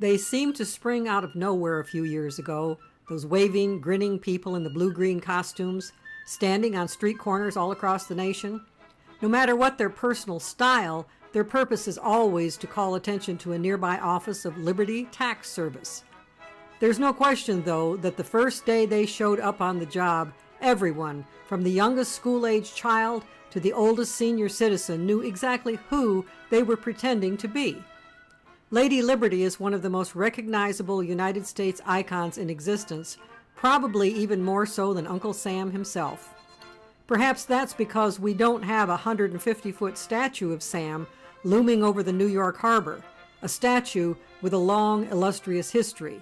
They seemed to spring out of nowhere a few years ago, those waving, grinning people in the blue-green costumes, standing on street corners all across the nation. No matter what their personal style, their purpose is always to call attention to a nearby office of Liberty Tax Service. There's no question, though, that the first day they showed up on the job, everyone, from the youngest school-age child to the oldest senior citizen, knew exactly who they were pretending to be. Lady Liberty is one of the most recognizable United States icons in existence, probably even more so than Uncle Sam himself. Perhaps that's because we don't have a 150-foot statue of Sam looming over the New York harbor, a statue with a long, illustrious history.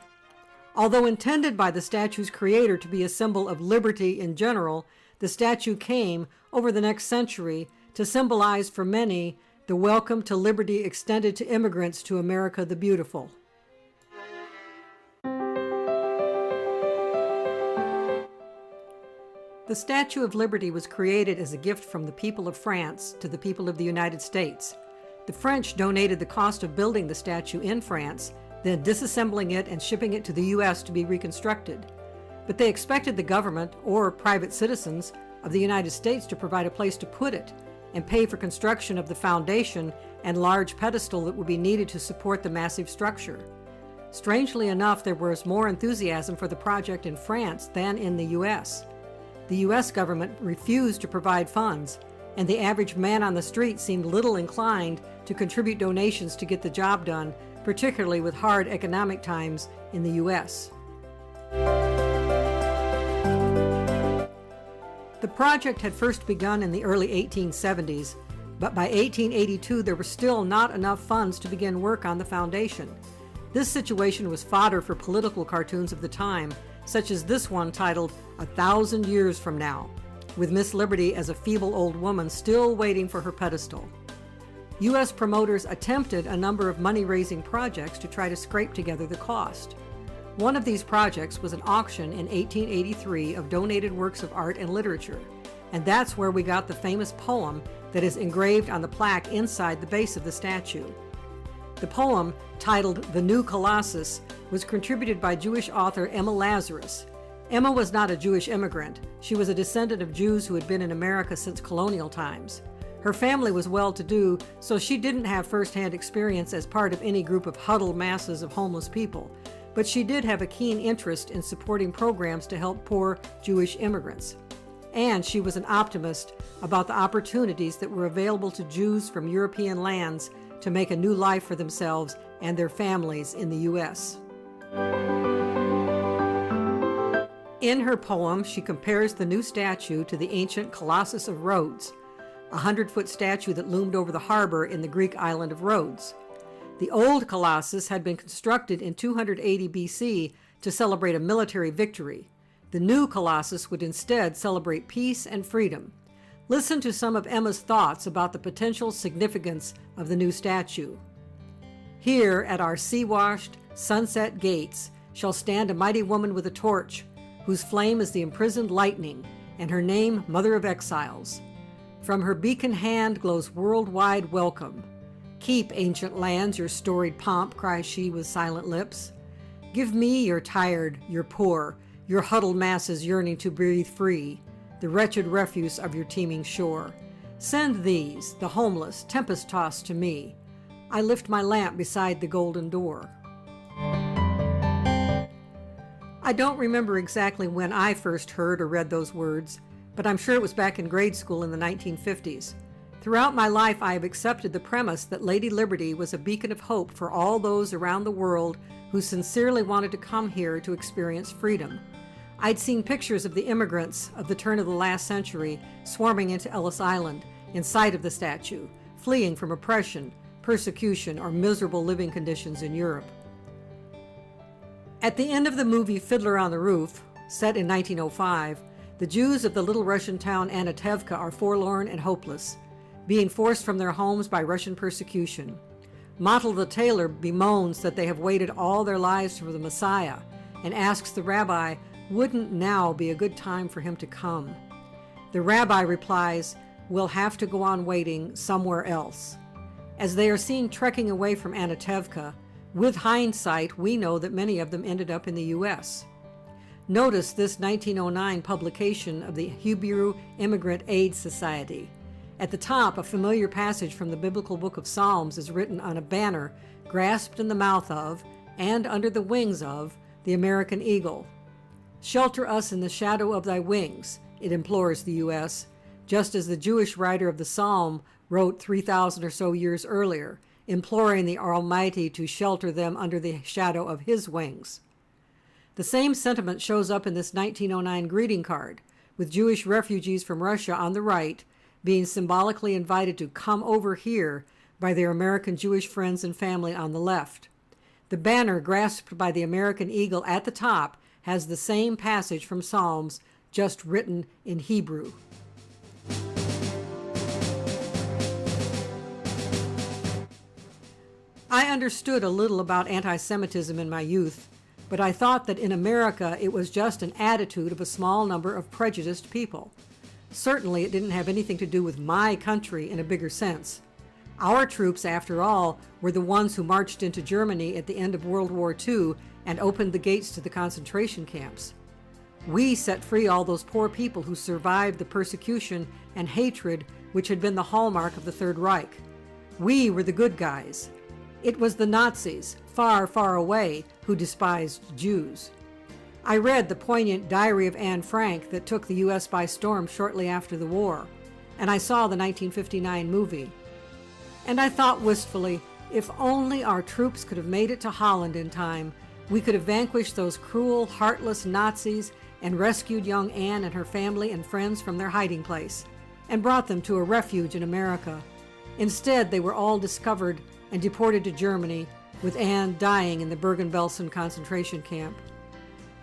Although intended by the statue's creator to be a symbol of liberty in general, the statue came, over the next century, to symbolize for many the welcome to liberty extended to immigrants to America the Beautiful. The Statue of Liberty was created as a gift from the people of France to the people of the United States. The French donated the cost of building the statue in France, then disassembling it and shipping it to the U.S. to be reconstructed. But they expected the government, or private citizens, of the United States to provide a place to put it and pay for construction of the foundation and large pedestal that would be needed to support the massive structure. Strangely enough, there was more enthusiasm for the project in France than in the U.S. The U.S. government refused to provide funds, and the average man on the street seemed little inclined to contribute donations to get the job done, particularly with hard economic times in the U.S. The project had first begun in the early 1870s, but by 1882 there were still not enough funds to begin work on the foundation. This situation was fodder for political cartoons of the time, such as this one titled 1,000 Years From Now, with Miss Liberty as a feeble old woman still waiting for her pedestal. U.S. promoters attempted a number of money-raising projects to try to scrape together the cost. One of these projects was an auction in 1883 of donated works of art and literature, and that's where we got the famous poem that is engraved on the plaque inside the base of the statue. The poem, titled The New Colossus, was contributed by Jewish author Emma Lazarus. Emma was not a Jewish immigrant. She was a descendant of Jews who had been in America since colonial times. Her family was well-to-do, so she didn't have first-hand experience as part of any group of huddled masses of homeless people. But she did have a keen interest in supporting programs to help poor Jewish immigrants. And she was an optimist about the opportunities that were available to Jews from European lands to make a new life for themselves and their families in the U.S. In her poem, she compares the new statue to the ancient Colossus of Rhodes, a 100-foot statue that loomed over the harbor in the Greek island of Rhodes. The old Colossus had been constructed in 280 BC to celebrate a military victory. The new Colossus would instead celebrate peace and freedom. Listen to some of Emma's thoughts about the potential significance of the new statue. Here at our sea-washed, sunset gates shall stand a mighty woman with a torch, whose flame is the imprisoned lightning, and her name Mother of Exiles. From her beacon hand glows worldwide welcome. Keep, ancient lands, your storied pomp, cries she with silent lips. Give me your tired, your poor, your huddled masses yearning to breathe free, the wretched refuse of your teeming shore. Send these, the homeless, tempest-tossed to me. I lift my lamp beside the golden door. I don't remember exactly when I first heard or read those words, but I'm sure it was back in grade school in the 1950s. Throughout my life, I have accepted the premise that Lady Liberty was a beacon of hope for all those around the world who sincerely wanted to come here to experience freedom. I'd seen pictures of the immigrants of the turn of the last century swarming into Ellis Island in sight of the statue, fleeing from oppression, persecution, or miserable living conditions in Europe. At the end of the movie Fiddler on the Roof, set in 1905, the Jews of the little Russian town Anatevka are forlorn and hopeless, being forced from their homes by Russian persecution. Mottel the tailor bemoans that they have waited all their lives for the Messiah and asks the rabbi, wouldn't now be a good time for him to come? The rabbi replies, we'll have to go on waiting somewhere else. As they are seen trekking away from Anatevka, With hindsight, we know that many of them ended up in the U.S. Notice this 1909 publication of the Hebrew Immigrant Aid Society. At the top, a familiar passage from the biblical book of Psalms is written on a banner grasped in the mouth of and under the wings of the American eagle. "Shelter us in the shadow of thy wings," it implores the U.S., just as the Jewish writer of the psalm wrote 3,000 or so years earlier, imploring the Almighty to shelter them under the shadow of his wings. The same sentiment shows up in this 1909 greeting card, with Jewish refugees from Russia on the right being symbolically invited to come over here by their American Jewish friends and family on the left. The banner grasped by the American eagle at the top has the same passage from Psalms, just written in Hebrew. I understood a little about anti-Semitism in my youth, but I thought that in America it was just an attitude of a small number of prejudiced people. Certainly it didn't have anything to do with my country in a bigger sense. Our troops, after all, were the ones who marched into Germany at the end of World War II and opened the gates to the concentration camps. We set free all those poor people who survived the persecution and hatred which had been the hallmark of the Third Reich. We were the good guys. It was the Nazis, far, far away, who despised Jews. I read the poignant Diary of Anne Frank that took the U.S. by storm shortly after the war, and I saw the 1959 movie. And I thought wistfully, if only our troops could have made it to Holland in time, we could have vanquished those cruel, heartless Nazis and rescued young Anne and her family and friends from their hiding place, and brought them to a refuge in America. Instead, they were all discovered and deported to Germany, with Anne dying in the Bergen-Belsen concentration camp.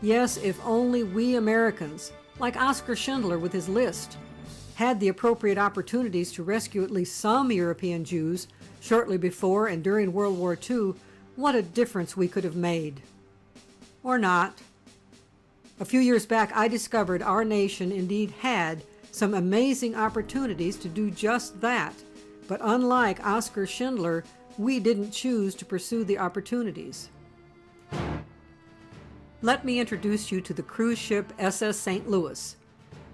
Yes, if only we Americans, like Oskar Schindler with his list, had the appropriate opportunities to rescue at least some European Jews shortly before and during World War II, what a difference we could have made. Or not. A few years back, I discovered our nation indeed had some amazing opportunities to do just that, but unlike Oskar Schindler, we didn't choose to pursue the opportunities. Let me introduce you to the cruise ship SS St. Louis.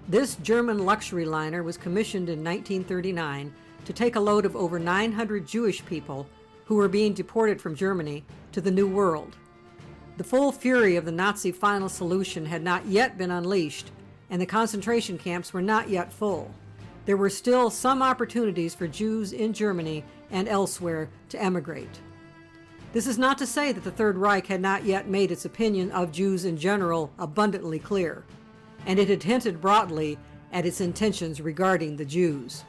This German luxury liner was commissioned in 1939 to take a load of over 900 Jewish people who were being deported from Germany to the New World. The full fury of the Nazi final solution had not yet been unleashed, and the concentration camps were not yet full. There were still some opportunities for Jews in Germany and elsewhere to emigrate. This is not to say that the Third Reich had not yet made its opinion of Jews in general abundantly clear, and it had hinted broadly at its intentions regarding the Jews.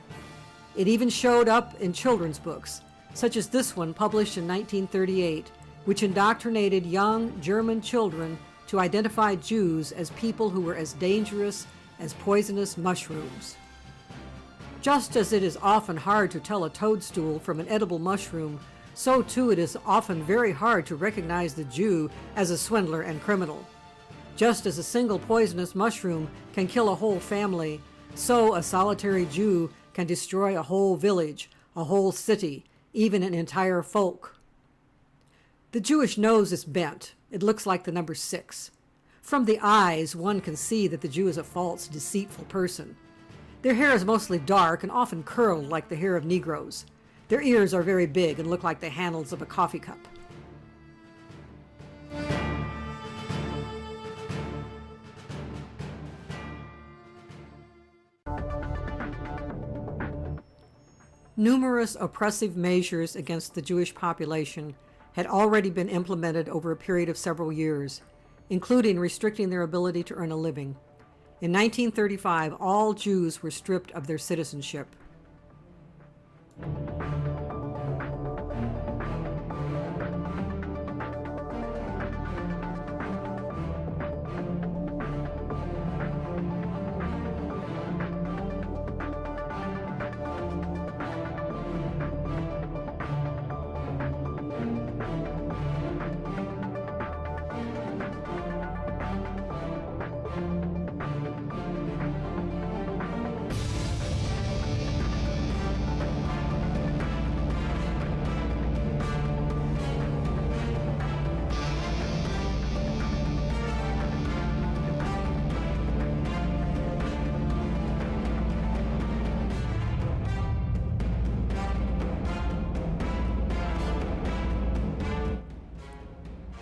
It even showed up in children's books, such as this one published in 1938, which indoctrinated young German children to identify Jews as people who were as dangerous as poisonous mushrooms. Just as it is often hard to tell a toadstool from an edible mushroom, so too it is often very hard to recognize the Jew as a swindler and criminal. Just as a single poisonous mushroom can kill a whole family, so a solitary Jew can destroy a whole village, a whole city, even an entire folk. The Jewish nose is bent. It looks like the number 6. From the eyes, one can see that the Jew is a false, deceitful person. Their hair is mostly dark and often curled like the hair of Negroes. Their ears are very big and look like the handles of a coffee cup. Numerous oppressive measures against the Jewish population had already been implemented over a period of several years, including restricting their ability to earn a living. In 1935, all Jews were stripped of their citizenship.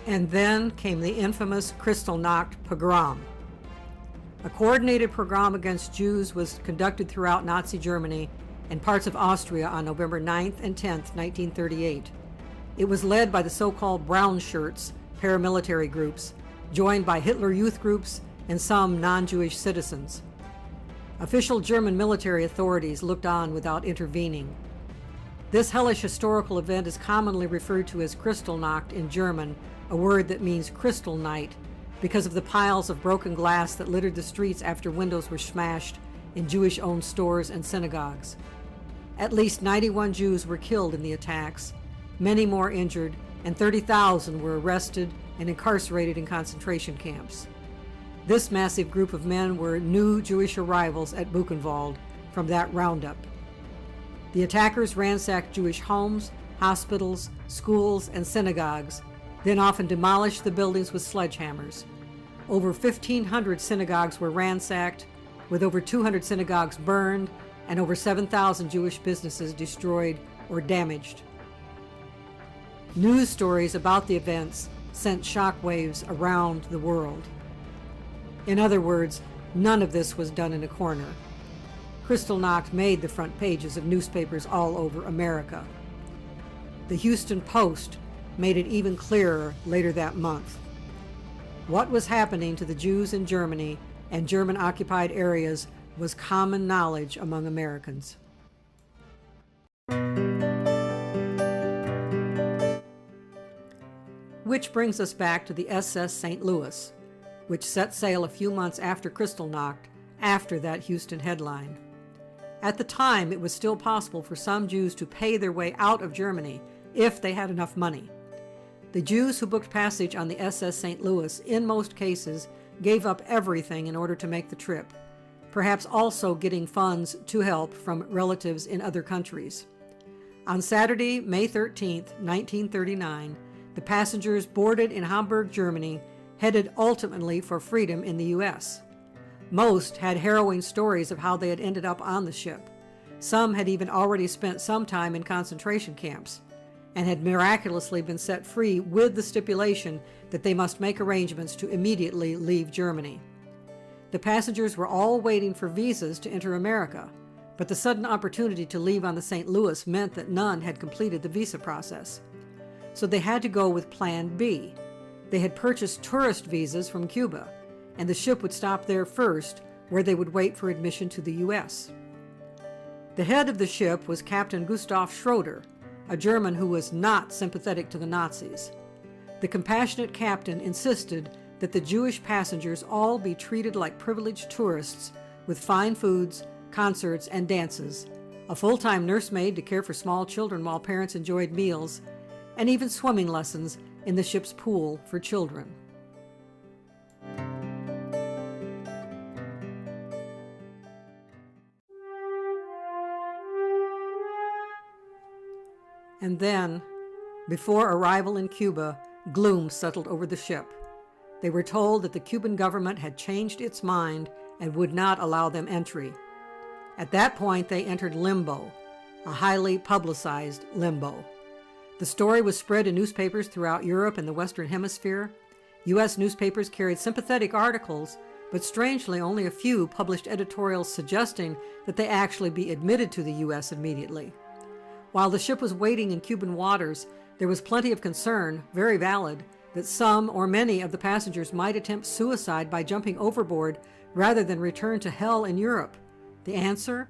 And then came the infamous Kristallnacht pogrom. A coordinated pogrom against Jews was conducted throughout Nazi Germany and parts of Austria on November 9th and 10th, 1938. It was led by the so-called brown shirts, paramilitary groups, joined by Hitler Youth groups and some non-Jewish citizens. Official German military authorities looked on without intervening. This hellish historical event is commonly referred to as Kristallnacht in German, a word that means crystal night, because of the piles of broken glass that littered the streets after windows were smashed in Jewish-owned stores and synagogues. At least 91 Jews were killed in the attacks, many more injured, and 30,000 were arrested and incarcerated in concentration camps. This massive group of men were new Jewish arrivals at Buchenwald from that roundup. The attackers ransacked Jewish homes, hospitals, schools, and synagogues, then often demolished the buildings with sledgehammers. Over 1,500 synagogues were ransacked, with over 200 synagogues burned and over 7,000 Jewish businesses destroyed or damaged. News stories about the events sent shockwaves around the world. In other words, none of this was done in a corner. Kristallnacht made the front pages of newspapers all over America. The Houston Post made it even clearer later that month. What was happening to the Jews in Germany and German-occupied areas was common knowledge among Americans. Which brings us back to the SS St. Louis, which set sail a few months after Kristallnacht, after that Houston headline. At the time, it was still possible for some Jews to pay their way out of Germany if they had enough money. The Jews who booked passage on the SS St. Louis, in most cases, gave up everything in order to make the trip, perhaps also getting funds to help from relatives in other countries. On Saturday, May 13, 1939, the passengers boarded in Hamburg, Germany, headed ultimately for freedom in the U.S. Most had harrowing stories of how they had ended up on the ship. Some had even already spent some time in concentration camps and had miraculously been set free with the stipulation that they must make arrangements to immediately leave Germany. The passengers were all waiting for visas to enter America, but the sudden opportunity to leave on the St. Louis meant that none had completed the visa process. So they had to go with Plan B. They had purchased tourist visas from Cuba, and the ship would stop there first, where they would wait for admission to the U.S. The head of the ship was Captain Gustav Schroeder, a German who was not sympathetic to the Nazis. The compassionate captain insisted that the Jewish passengers all be treated like privileged tourists with fine foods, concerts, and dances, a full-time nursemaid to care for small children while parents enjoyed meals, and even swimming lessons in the ship's pool for children. And then, before arrival in Cuba, gloom settled over the ship. They were told that the Cuban government had changed its mind and would not allow them entry. At that point, they entered limbo, a highly publicized limbo. The story was spread in newspapers throughout Europe and the Western Hemisphere. U.S. newspapers carried sympathetic articles, but strangely only a few published editorials suggesting that they actually be admitted to the U.S. immediately. While the ship was waiting in Cuban waters, there was plenty of concern, very valid, that some or many of the passengers might attempt suicide by jumping overboard rather than return to hell in Europe. The answer?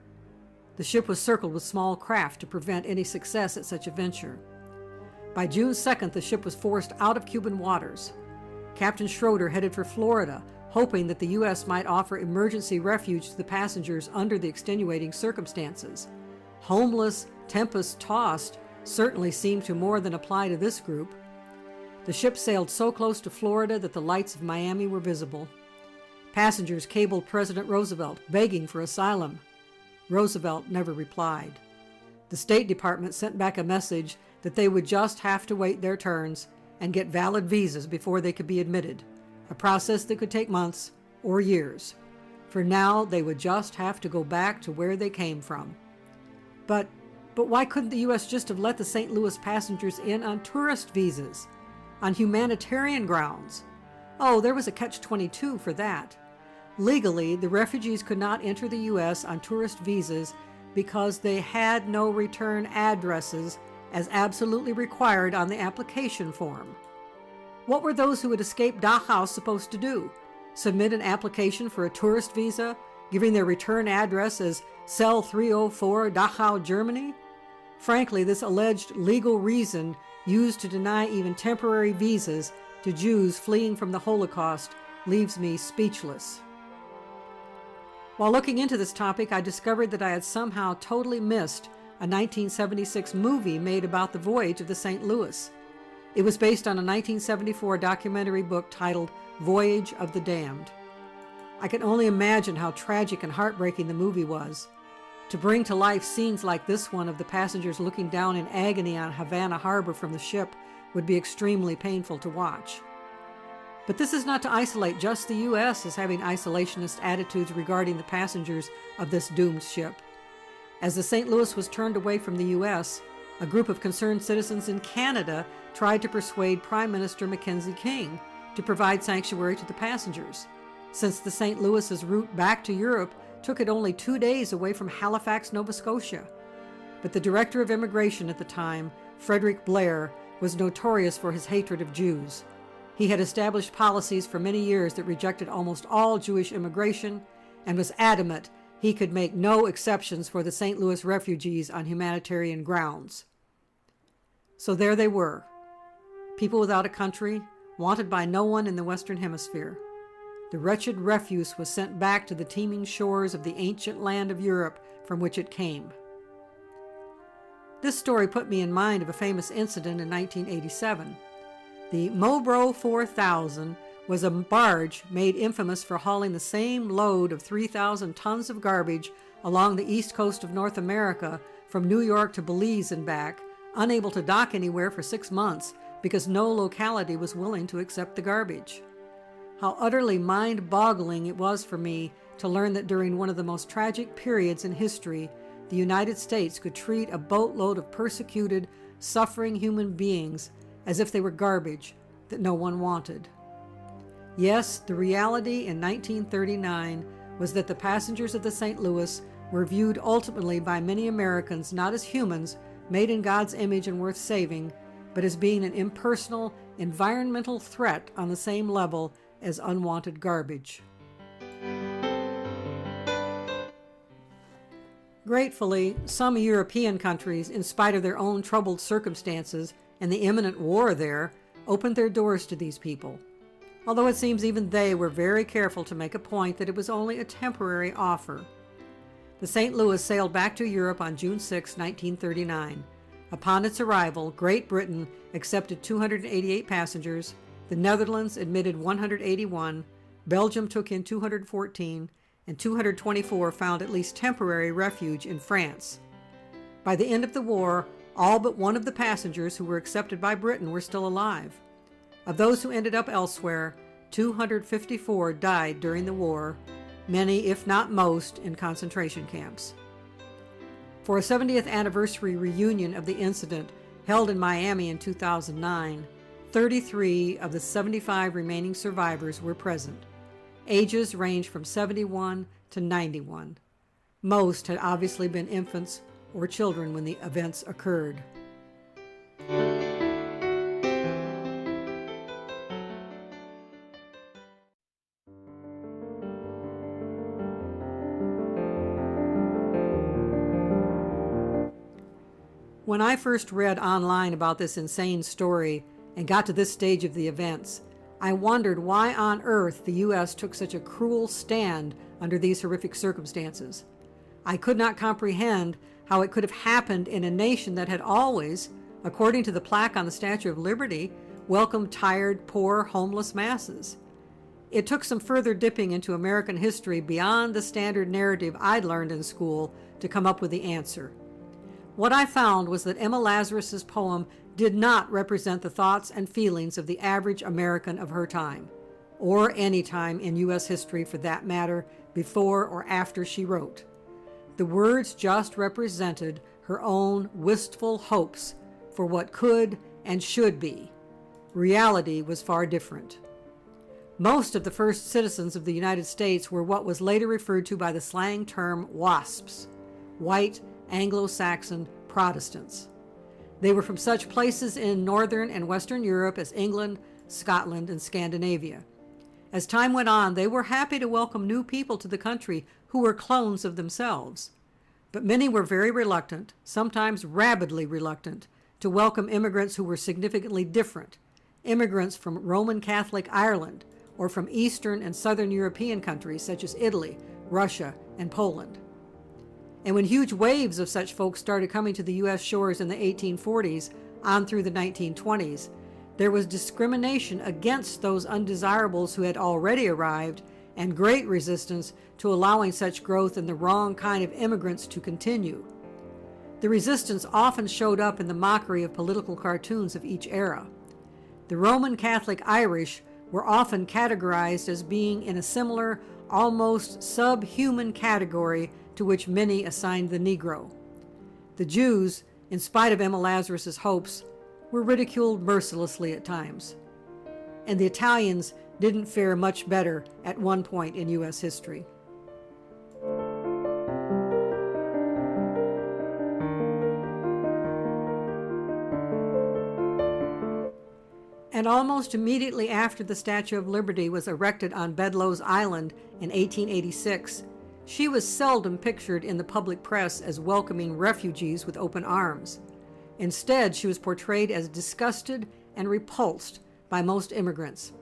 The ship was circled with small craft to prevent any success at such a venture. By June 2nd, the ship was forced out of Cuban waters. Captain Schroeder headed for Florida, hoping that the U.S. might offer emergency refuge to the passengers under the extenuating circumstances. Homeless, tempest-tossed certainly seemed to more than apply to this group. The ship sailed so close to Florida that the lights of Miami were visible. Passengers cabled President Roosevelt, begging for asylum. Roosevelt never replied. The State Department sent back a message that they would just have to wait their turns and get valid visas before they could be admitted, a process that could take months or years. For now, they would just have to go back to where they came from. But why couldn't the U.S. just have let the St. Louis passengers in on tourist visas? on humanitarian grounds. Oh, there was a catch-22 for that. Legally, the refugees could not enter the U.S. on tourist visas because they had no return addresses as absolutely required on the application form. What were those who had escaped Dachau supposed to do? Submit an application for a tourist visa, giving their return address as Cell 304, Dachau, Germany? Frankly, this alleged legal reason used to deny even temporary visas to Jews fleeing from the Holocaust leaves me speechless. While looking into this topic, I discovered that I had somehow totally missed a 1976 movie made about the voyage of the St. Louis. It was based on a 1974 documentary book titled Voyage of the Damned. I can only imagine how tragic and heartbreaking the movie was. To bring to life scenes like this one of the passengers looking down in agony on Havana Harbor from the ship would be extremely painful to watch. But this is not to isolate just the U.S. as having isolationist attitudes regarding the passengers of this doomed ship. As the St. Louis was turned away from the U.S., a group of concerned citizens in Canada tried to persuade Prime Minister Mackenzie King to provide sanctuary to the passengers, since the St. Louis's route back to Europe took it only 2 days away from Halifax, Nova Scotia. But the director of immigration at the time, Frederick Blair, was notorious for his hatred of Jews. He had established policies for many years that rejected almost all Jewish immigration and was adamant he could make no exceptions for the St. Louis refugees on humanitarian grounds. So there they were, people without a country, wanted by no one in the Western Hemisphere. The wretched refuse was sent back to the teeming shores of the ancient land of Europe from which it came. This story put me in mind of a famous incident in 1987. The Mobro 4000 was a barge made infamous for hauling the same load of 3,000 tons of garbage along the east coast of North America from New York to Belize and back, unable to dock anywhere for 6 months because no locality was willing to accept the garbage. How utterly mind-boggling it was for me to learn that during one of the most tragic periods in history, the United States could treat a boatload of persecuted, suffering human beings as if they were garbage that no one wanted. Yes, the reality in 1939 was that the passengers of the St. Louis were viewed ultimately by many Americans not as humans made in God's image and worth saving, but as being an impersonal, environmental threat on the same level as unwanted garbage. Gratefully, some European countries, in spite of their own troubled circumstances and the imminent war there, opened their doors to these people, although it seems even they were very careful to make a point that it was only a temporary offer. The St. Louis sailed back to Europe on June 6, 1939. Upon its arrival, Great Britain accepted 288 passengers, the Netherlands admitted 181, Belgium took in 214, and 224 found at least temporary refuge in France. By the end of the war, all but one of the passengers who were accepted by Britain were still alive. Of those who ended up elsewhere, 254 died during the war, many, if not most, in concentration camps. For a 70th anniversary reunion of the incident held in Miami in 2009, 33 of the 75 remaining survivors were present. Ages ranged from 71 to 91. Most had obviously been infants or children when the events occurred. When I first read online about this insane story and got to this stage of the events, I wondered why on earth the U.S. took such a cruel stand under these horrific circumstances. I could not comprehend how it could have happened in a nation that had always, according to the plaque on the Statue of Liberty, welcomed tired, poor, homeless masses. It took some further dipping into American history beyond the standard narrative I'd learned in school to come up with the answer. What I found was that Emma Lazarus's poem did not represent the thoughts and feelings of the average American of her time, or any time in U.S. history for that matter, before or after she wrote. The words just represented her own wistful hopes for what could and should be. Reality was far different. Most of the first citizens of the United States were what was later referred to by the slang term WASPs, white Anglo-Saxon Protestants. They were from such places in Northern and Western Europe as England, Scotland, and Scandinavia. As time went on, they were happy to welcome new people to the country who were clones of themselves. But many were very reluctant, sometimes rabidly reluctant, to welcome immigrants who were significantly different, immigrants from Roman Catholic Ireland or from Eastern and Southern European countries such as Italy, Russia, and Poland. And when huge waves of such folks started coming to the U.S. shores in the 1840s on through the 1920s, there was discrimination against those undesirables who had already arrived and great resistance to allowing such growth in the wrong kind of immigrants to continue. The resistance often showed up in the mockery of political cartoons of each era. The Roman Catholic Irish were often categorized as being in a similar, almost subhuman category to which many assigned the Negro. The Jews, in spite of Emma Lazarus's hopes, were ridiculed mercilessly at times. And the Italians didn't fare much better at one point in U.S. history. And almost immediately after the Statue of Liberty was erected on Bedloe's Island in 1886, she was seldom pictured in the public press as welcoming refugees with open arms. Instead, she was portrayed as disgusted and repulsed by most immigrants.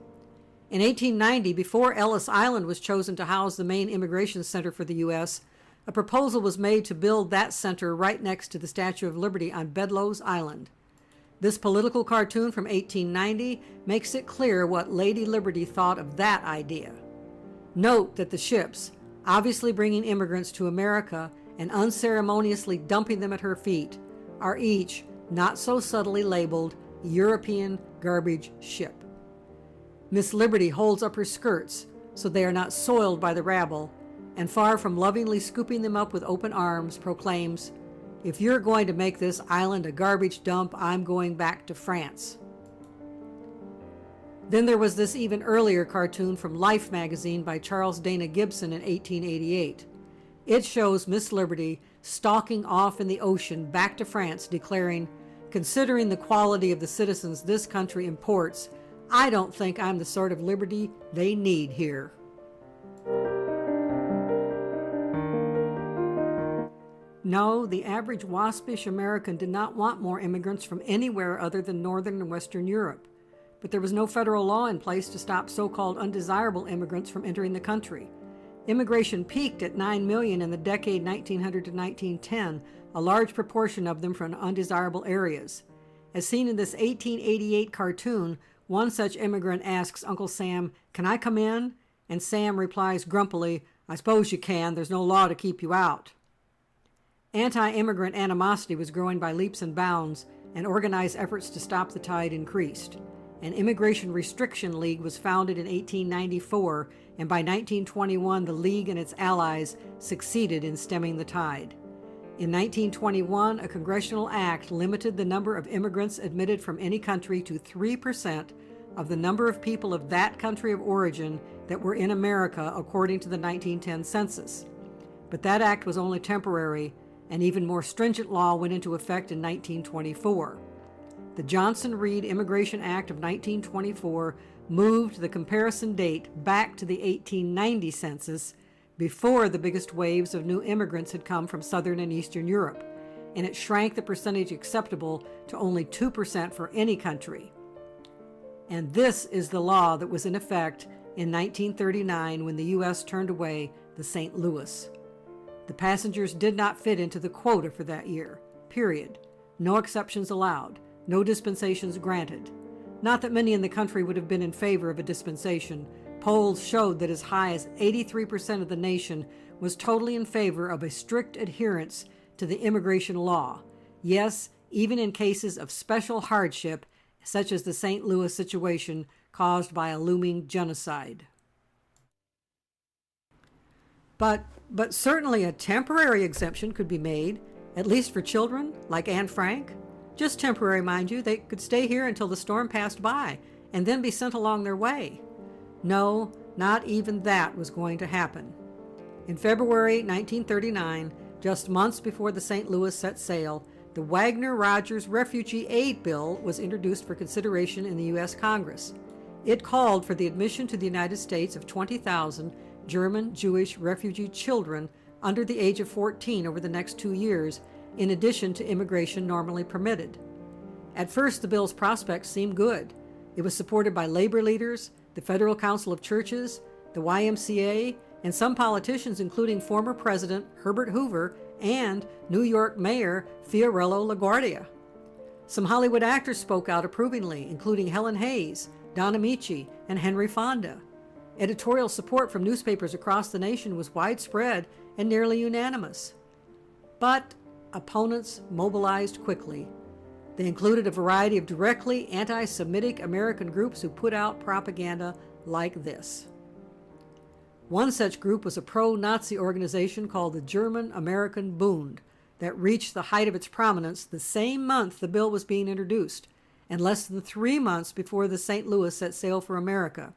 In 1890, before Ellis Island was chosen to house the main immigration center for the U.S., a proposal was made to build that center right next to the Statue of Liberty on Bedloe's Island. This political cartoon from 1890 makes it clear what Lady Liberty thought of that idea. Note that the ships, obviously bringing immigrants to America and unceremoniously dumping them at her feet, are each not so subtly labeled European garbage ship. Miss Liberty holds up her skirts so they are not soiled by the rabble, and far from lovingly scooping them up with open arms, proclaims, "If you're going to make this island a garbage dump, I'm going back to France." Then there was this even earlier cartoon from Life magazine by Charles Dana Gibson in 1888. It shows Miss Liberty stalking off in the ocean back to France, declaring, "Considering the quality of the citizens this country imports, I don't think I'm the sort of liberty they need here." No, the average waspish American did not want more immigrants from anywhere other than Northern and Western Europe. But there was no federal law in place to stop so-called undesirable immigrants from entering the country. Immigration peaked at 9 million in the decade 1900 to 1910, a large proportion of them from undesirable areas. As seen in this 1888 cartoon, one such immigrant asks Uncle Sam, "Can I come in?" And Sam replies grumpily, "I suppose you can. There's no law to keep you out." Anti-immigrant animosity was growing by leaps and bounds, and organized efforts to stop the tide increased. An Immigration Restriction League was founded in 1894, and by 1921 the League and its allies succeeded in stemming the tide. In 1921, a congressional act limited the number of immigrants admitted from any country to 3% of the number of people of that country of origin that were in America according to the 1910 census. But that act was only temporary. An even more stringent law went into effect in 1924. The Johnson-Reed Immigration Act of 1924 moved the comparison date back to the 1890 census, before the biggest waves of new immigrants had come from Southern and Eastern Europe, and it shrank the percentage acceptable to only 2% for any country. And this is the law that was in effect in 1939 when the U.S. turned away the St. Louis. The passengers did not fit into the quota for that year, period. No exceptions allowed, no dispensations granted. Not that many in the country would have been in favor of a dispensation. Polls showed that as high as 83% of the nation was totally in favor of a strict adherence to the immigration law. Yes, even in cases of special hardship, such as the St. Louis situation caused by a looming genocide. But certainly a temporary exemption could be made, at least for children like Anne Frank. Just temporary, mind you. They could stay here until the storm passed by and then be sent along their way. No, not even that was going to happen. In February 1939, just months before the St. Louis set sail, the Wagner-Rogers Refugee Aid Bill was introduced for consideration in the U.S. Congress. It called for the admission to the United States of 20,000 German Jewish refugee children under the age of 14 over the next 2 years, in addition to immigration normally permitted. At first, the bill's prospects seemed good. It was supported by labor leaders, the Federal Council of Churches, the YMCA, and some politicians, including former President Herbert Hoover and New York Mayor Fiorello LaGuardia. Some Hollywood actors spoke out approvingly, including Helen Hayes, Don Amici, and Henry Fonda. Editorial support from newspapers across the nation was widespread and nearly unanimous. But opponents mobilized quickly. They included a variety of directly anti-Semitic American groups who put out propaganda like this. One such group was a pro-Nazi organization called the German American Bund that reached the height of its prominence the same month the bill was being introduced, and less than 3 months before the St. Louis set sail for America.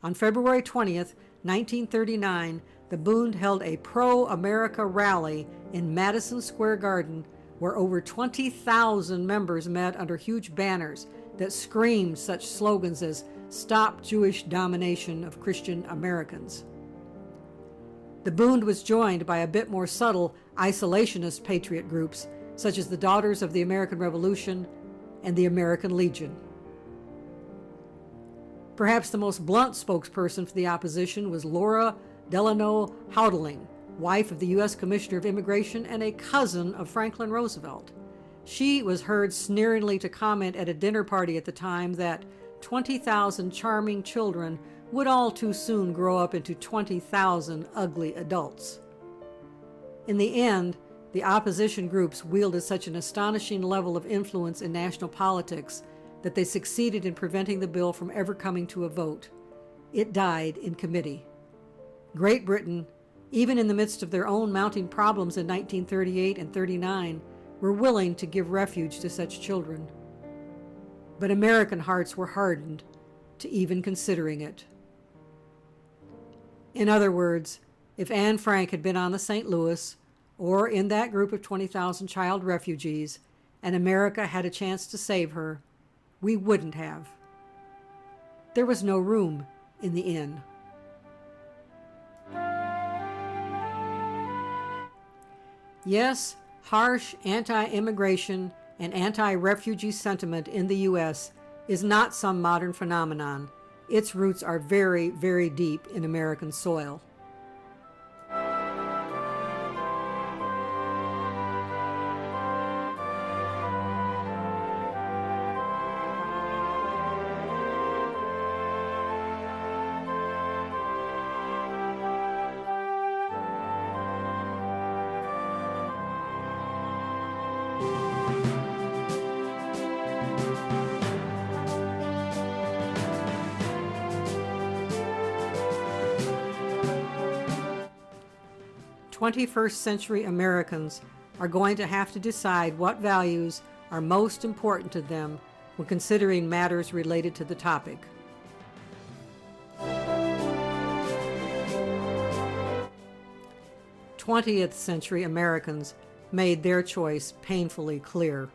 On February 20th, 1939, the Bund held a pro-America rally in Madison Square Garden where over 20,000 members met under huge banners that screamed such slogans as "Stop Jewish Domination of Christian Americans." The Bund was joined by a bit more subtle isolationist patriot groups such as the Daughters of the American Revolution and the American Legion. Perhaps the most blunt spokesperson for the opposition was Laura Delano Houdling, wife of the U.S. Commissioner of Immigration and a cousin of Franklin Roosevelt. She was heard sneeringly to comment at a dinner party at the time that 20,000 charming children would all too soon grow up into 20,000 ugly adults. In the end, the opposition groups wielded such an astonishing level of influence in national politics that they succeeded in preventing the bill from ever coming to a vote. It died in committee. Great Britain, even in the midst of their own mounting problems in 1938 and 39, were willing to give refuge to such children. But American hearts were hardened to even considering it. In other words, if Anne Frank had been on the St. Louis, or in that group of 20,000 child refugees, and America had a chance to save her, we wouldn't have. There was no room in the inn. Yes, harsh anti-immigration and anti-refugee sentiment in the U.S. is not some modern phenomenon. Its roots are very, very deep in American soil. Twenty-first century Americans are going to have to decide what values are most important to them when considering matters related to the topic. 20th century Americans made their choice painfully clear.